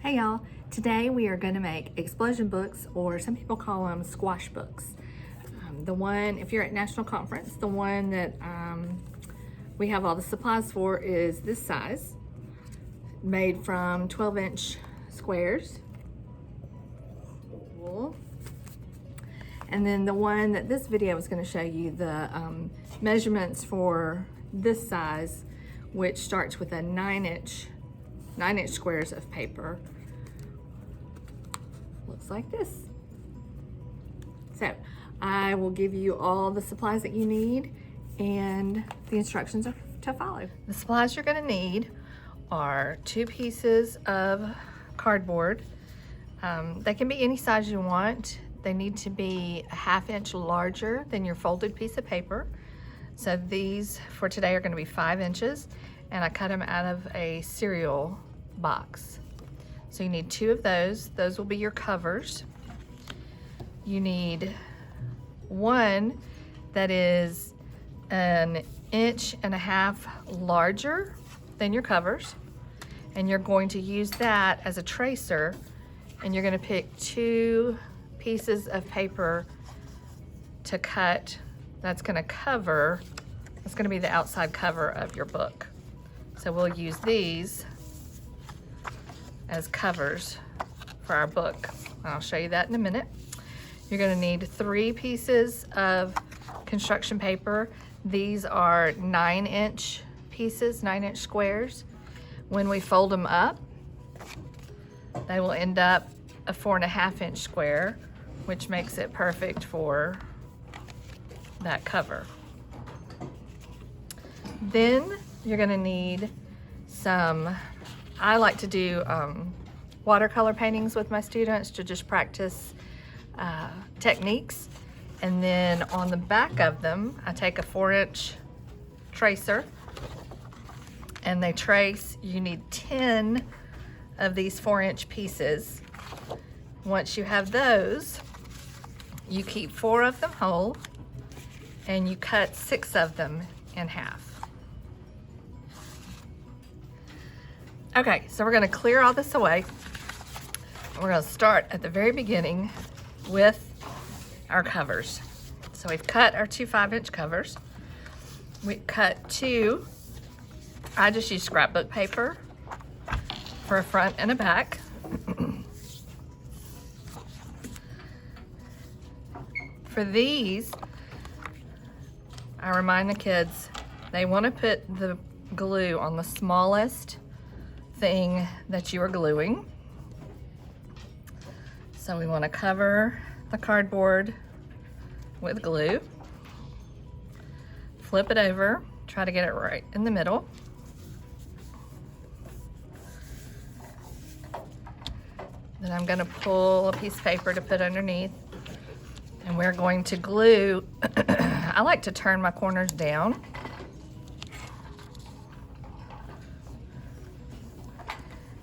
Hey y'all, today we are going to make explosion books, or some people call them squash books. The one, if you're at National Conference, the one that we have all the supplies for is this size, made from 12-inch squares. And then the one that this video is going to show you the measurements for this size, which starts with a 9-inch squares of paper. Looks like this. So I will give you all the supplies that you need and the instructions to follow. The supplies you're going to need are 2 pieces of cardboard. They can be any size you want. They need to be a 1/2 inch larger than your folded piece of paper. So these for today are going to be 5 inches, and I cut them out of a cereal box. So you need 2 of those. Those will be your covers. You need 1 that is 1.5 inches larger than your covers, and you're going to use that as a tracer, and you're going to pick 2 pieces of paper to cut. That's going to be the outside cover of your book. So we'll use these as covers for our book. I'll show you that in a minute. You're going to need 3 pieces of construction paper. These are 9-inch pieces, 9-inch squares. When we fold them up, they will end up a 4.5-inch square, which makes it perfect for that cover. Then you're going to need some, I like to do watercolor paintings with my students to just practice techniques. And then on the back of them, I take a 4-inch tracer and they trace. You need 10 of these 4-inch pieces. Once you have those, you keep 4 of them whole and you cut 6 of them in half. Okay, so we're going to clear all this away. We're going to start at the very beginning with our covers. So we've cut our 2 5-inch covers. We cut 2, I just use scrapbook paper for a front and a back. For these, I remind the kids, they want to put the glue on the smallest thing that you are gluing. So we want to cover the cardboard with glue, flip it over, try to get it right in the middle. Then I'm going to pull a piece of paper to put underneath, and we're going to glue. I like to turn my corners down.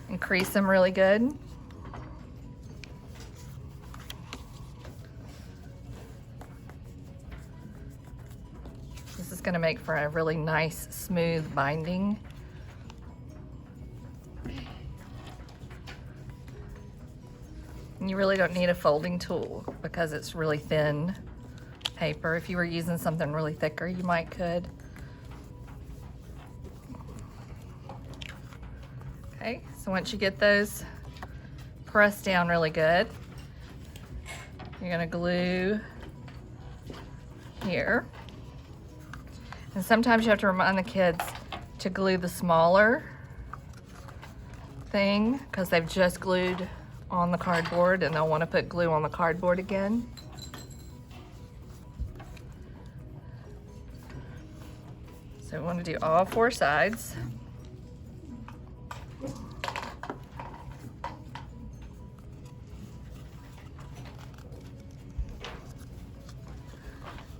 And crease them really good. This is going to make for a really nice, smooth binding. And you really don't need a folding tool because it's really thin paper. If you were using something really thicker, you might could. Okay, so once you get those pressed down really good, you're going to glue here. And sometimes you have to remind the kids to glue the smaller thing because they've just glued on the cardboard and they'll want to put glue on the cardboard again. So we want to do all 4 sides.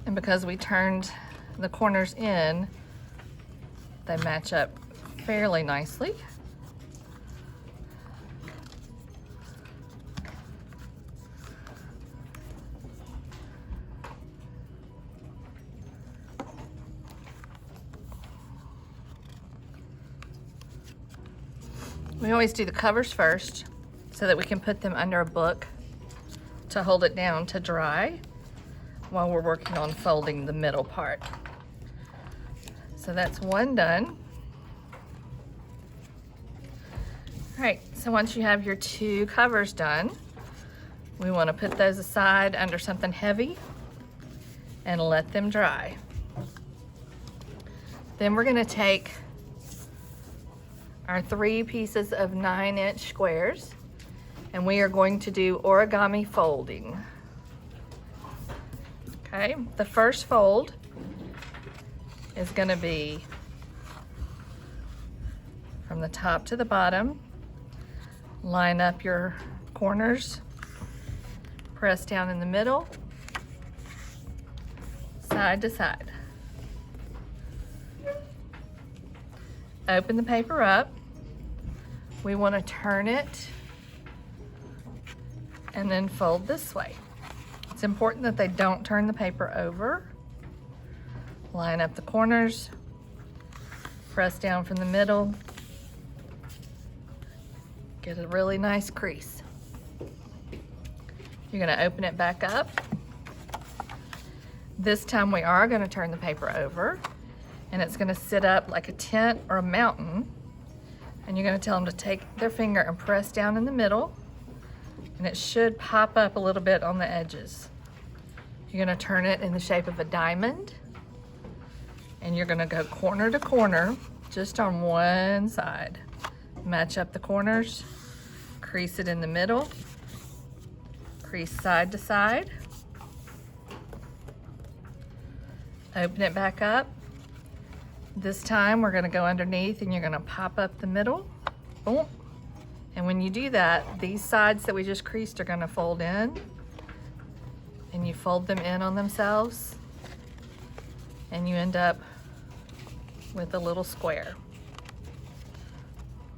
And because we turned the corners in, they match up fairly nicely. We always do the covers first, so that we can put them under a book to hold it down to dry while we're working on folding the middle part. So that's one done. All right, so once you have your 2 covers done, we want to put those aside under something heavy and let them dry. Then we're going to take our 3 pieces of 9-inch squares, and we are going to do origami folding. Okay, the first fold is going to be from the top to the bottom. Line up your corners, press down in the middle, side to side. Open the paper up. We want to turn it and then fold this way. It's important that they don't turn the paper over. Line up the corners, press down from the middle, get a really nice crease. You're going to open it back up. This time we are going to turn the paper over, and it's going to sit up like a tent or a mountain, and you're going to tell them to take their finger and press down in the middle, and it should pop up a little bit on the edges. You're going to turn it in the shape of a diamond, and you're going to go corner to corner just on one side. Match up the corners, crease it in the middle, crease side to side, open it back up. This time we're going to go underneath and you're going to pop up the middle, boom. And when you do that, these sides that we just creased are going to fold in, and you fold them in on themselves, and you end up with a little square,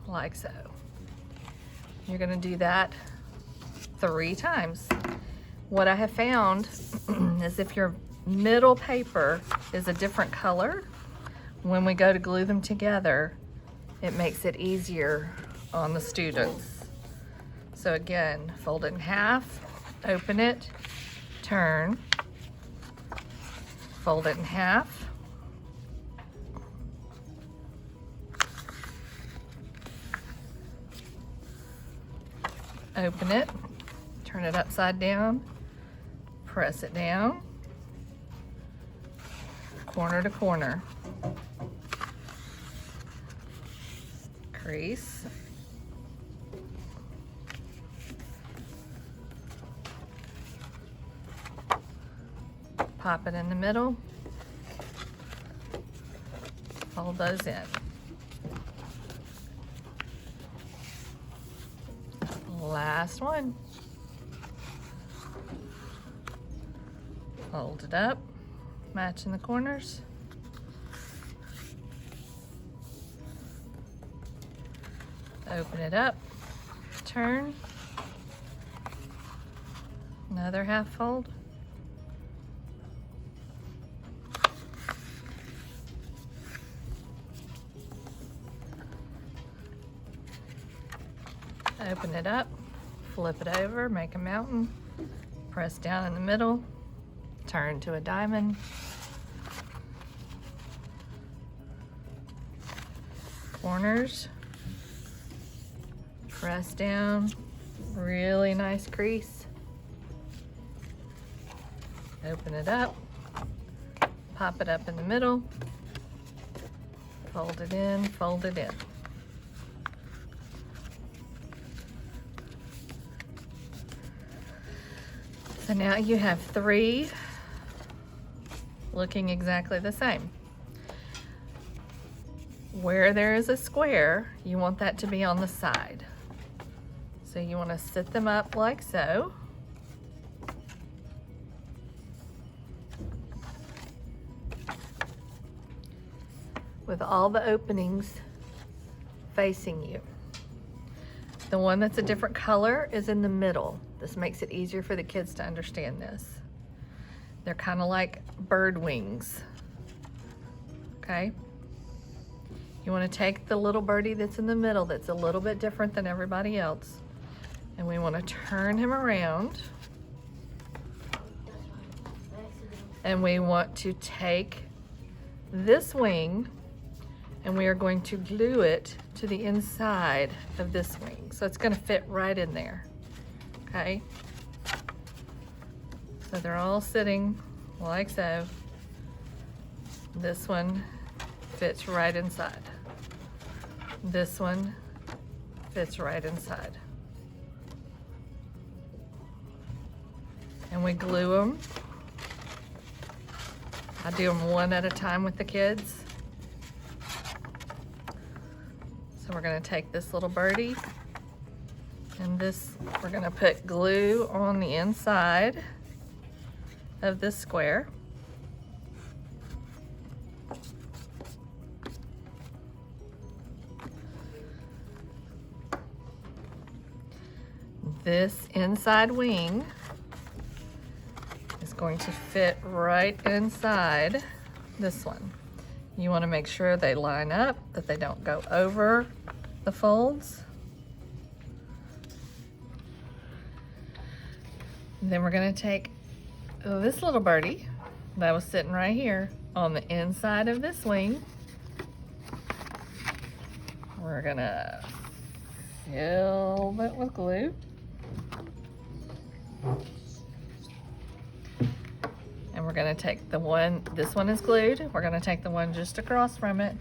like so. You're going to do that 3 times. What I have found is if your middle paper is a different color, when we go to glue them together, it makes it easier on the students. So again, fold it in half, open it, turn, fold it in half, open it, turn it upside down, press it down, corner to corner, crease, pop it in the middle, fold those in. Last one. Fold it up, matching the corners. Open it up, turn, another half fold. Open it up, flip it over, make a mountain, press down in the middle, turn to a diamond, corners, press down, really nice crease, open it up, pop it up in the middle, fold it in, fold it in. So now you have 3 looking exactly the same. Where there is a square, you want that to be on the side. So you want to sit them up like so. With all the openings facing you. The one that's a different color is in the middle. This makes it easier for the kids to understand this. They're kind of like bird wings, okay? You want to take the little birdie that's in the middle that's a little bit different than everybody else, And we want to turn him around. And we want to take this wing and we are going to glue it to the inside of this wing. So it's going to fit right in there, okay? So they're all sitting like so. This one fits right inside. This one fits right inside. And we glue them. I do them one at a time with the kids. So we're gonna take this little birdie and this, we're gonna put glue on the inside of this square. This inside wing is going to fit right inside this one. You want to make sure they line up, that they don't go over the folds. And then we're going to take this little birdie that was sitting right here on the inside of this wing. We're going to fill it with glue. And we're gonna take the one, this one is glued. We're gonna take the one just across from it,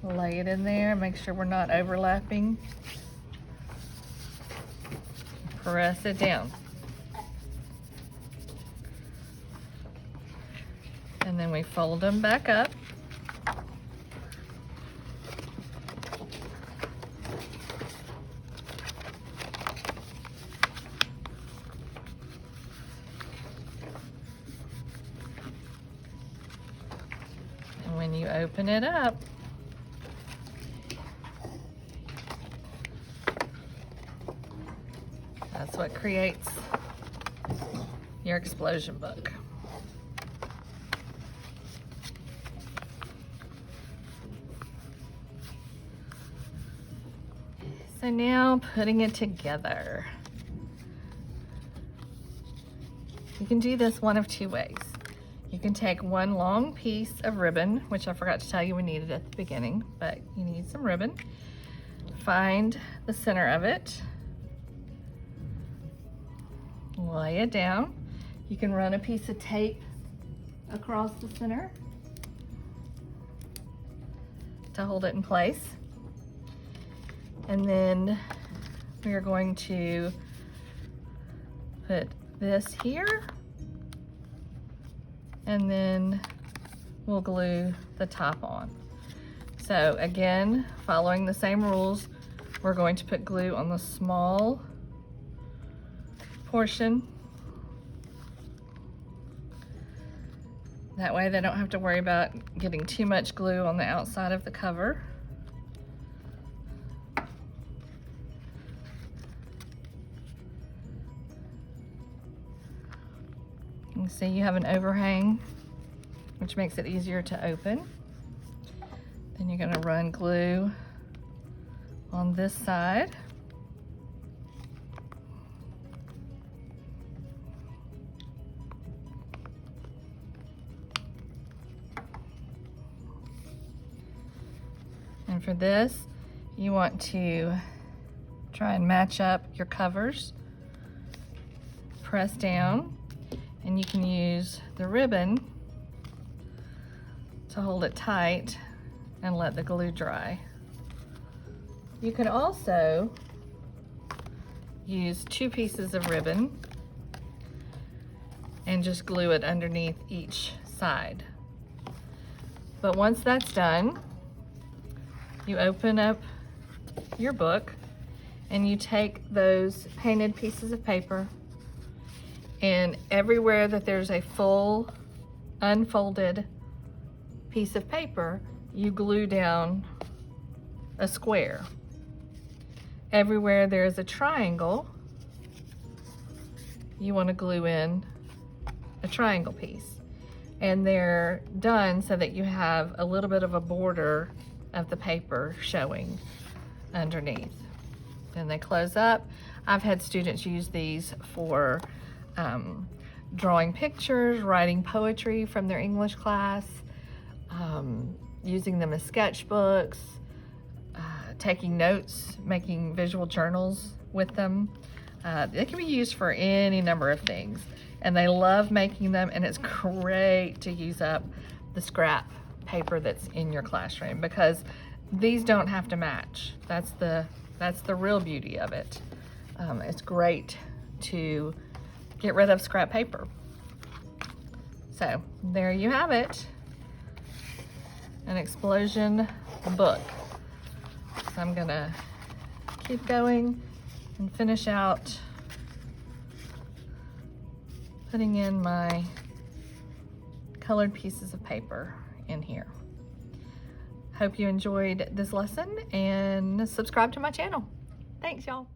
lay it in there, make sure we're not overlapping. Press it down. And then we fold them back up. When you open it up, that's what creates your explosion book. So now putting it together. You can do this one of two ways. You can take one long piece of ribbon, which I forgot to tell you we needed at the beginning, but you need some ribbon. Find the center of it. Lay it down. You can run a piece of tape across the center to hold it in place. And then we are going to put this here. And then we'll glue the top on. So again, following the same rules, we're going to put glue on the small portion. That way they don't have to worry about getting too much glue on the outside of the cover. You see you have an overhang, which makes it easier to open. Then you're going to run glue on this side. And for this, you want to try and match up your covers. Press down. And you can use the ribbon to hold it tight and let the glue dry. You can also use 2 pieces of ribbon and just glue it underneath each side. But once that's done, you open up your book and you take those painted pieces of paper, and everywhere that there's a full unfolded piece of paper, you glue down a square. Everywhere there's a triangle, you want to glue in a triangle piece. And they're done so that you have a little bit of a border of the paper showing underneath. and they close up. I've had students use these for drawing pictures, writing poetry from their English class, using them as sketchbooks, taking notes, making visual journals with them. They can be used for any number of things, and they love making them, and it's great to use up the scrap paper that's in your classroom, because these don't have to match. That's the real beauty of it. It's great to get rid of scrap paper. So there you have it, an explosion book. So I'm gonna keep going and finish out putting in my colored pieces of paper in here. Hope you enjoyed this lesson and subscribe to my channel. Thanks, y'all.